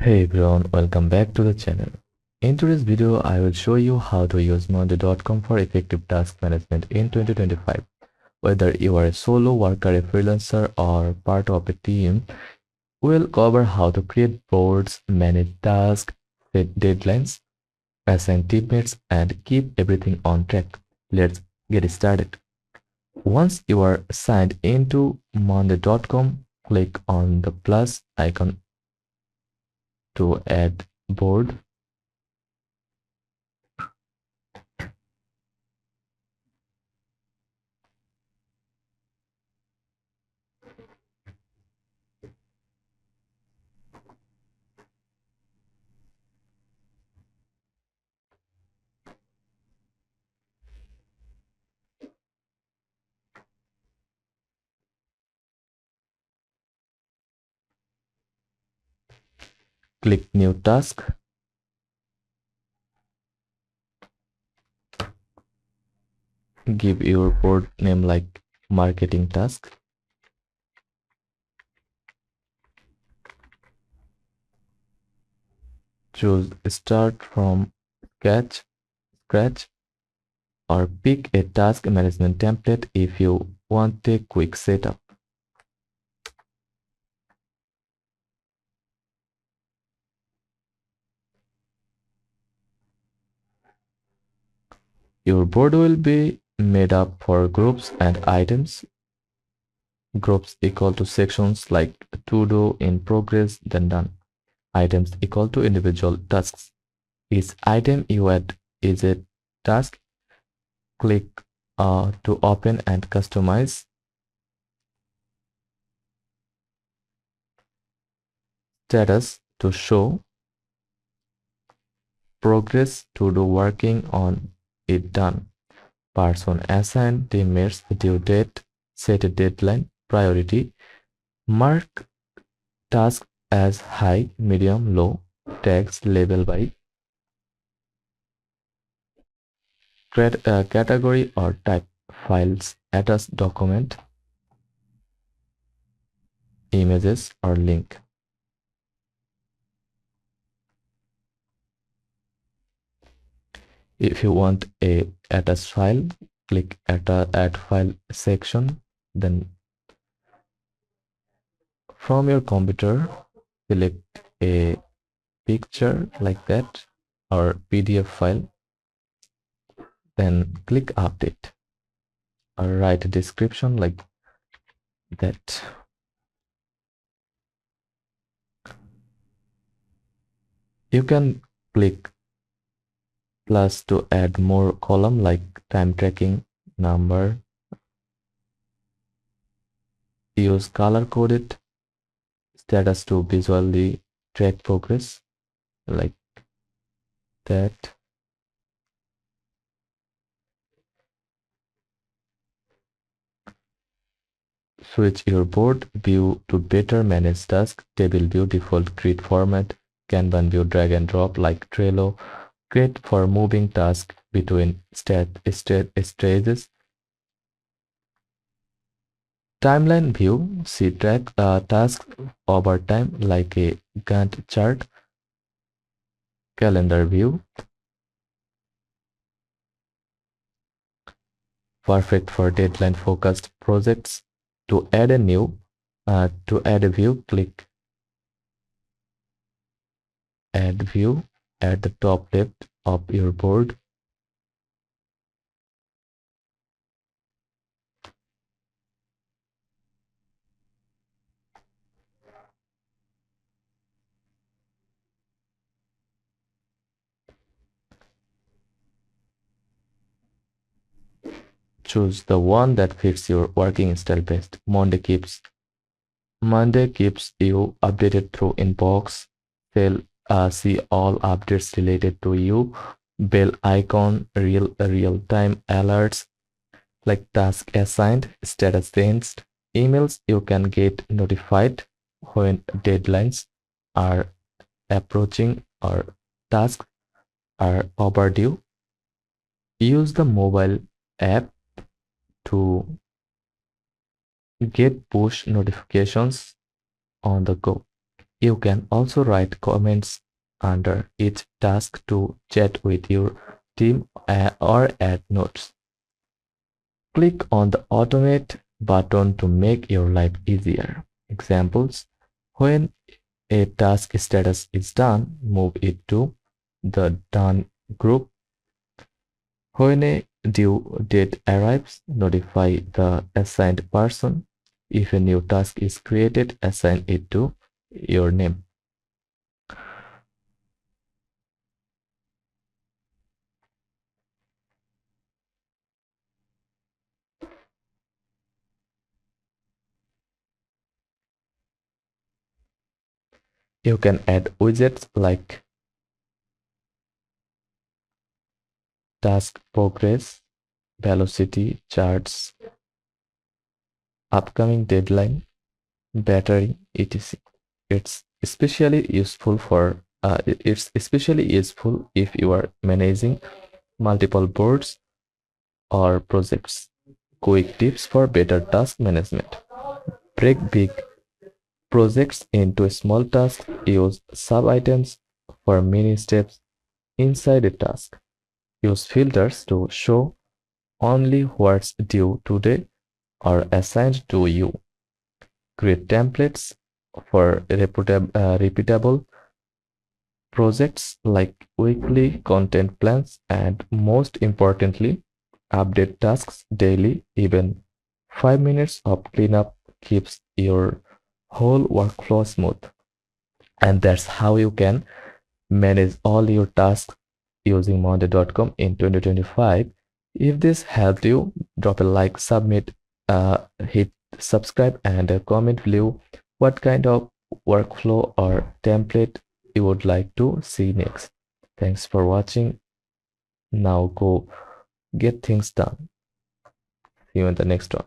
Hey everyone, welcome back to the channel. In today's video, I will show you how to use Monday.com for effective task management in 2025. Whether you are a solo worker, a freelancer, or part of a team, we'll cover how to create boards, manage tasks, set deadlines, assign teammates, and keep everything on track. Let's get started. Once you are signed into Monday.com, click on the plus icon to add board. Click new task. Give your board name like marketing task. Choose start from scratch or pick a task management template if you want a quick setup. Your board will be made up for groups and items. Groups equal to sections like to do, in progress, then done. Items equal to individual tasks. Each item you add is a task. Click to open and customize. Status to show. Progress to do, working on it, done. Person assign teammates, due date, set a deadline, priority. Mark task as high, medium, low. Tags label by category or type. Files, attach document, images or link. If you want a attach file, click add file section. Then from your computer, select a picture like that or PDF file. Then click update or write a description like that. You can click plus to add more column like time tracking, number. Use color coded status to visually track progress like that. Switch your board view to better manage tasks. Table view, default grid format. Kanban view, drag and drop like Trello. Great for moving tasks between stages. Timeline view, see track tasks over time like a Gantt chart. Calendar view, perfect for deadline focused projects. To add a view, click add view at the top left of your board. Choose the one that fits your working style best. Monday keeps you updated through inbox. See all updates related to you. Bell icon, real-time alerts like task assigned, status changed. Emails, you can get notified when deadlines are approaching or tasks are overdue. Use the mobile app to get push notifications on the go. You can also write comments under each task to chat with your team or add notes. Click on the Automate button to make your life easier. Examples: when a task status is done, move it to the Done group. When a due date arrives, notify the assigned person. If a new task is created, assign it to your name. You can add widgets like task progress, velocity charts, upcoming deadline, battery, etc. It's especially useful if you are managing multiple boards or projects. Quick tips for better task management: break big projects into small tasks. Use sub-items for mini steps inside a task. Use filters to show only what's due today or assigned to you. Create templates for repeatable projects like weekly content plans, and most importantly, update tasks daily. Even 5 minutes of cleanup keeps your whole workflow smooth. And that's how you can manage all your tasks using Monday.com in 2025. If this helped you, drop a like, hit subscribe, and comment below what kind of workflow or template you would like to see next. Thanks for watching. Now go get things done. See you in the next one.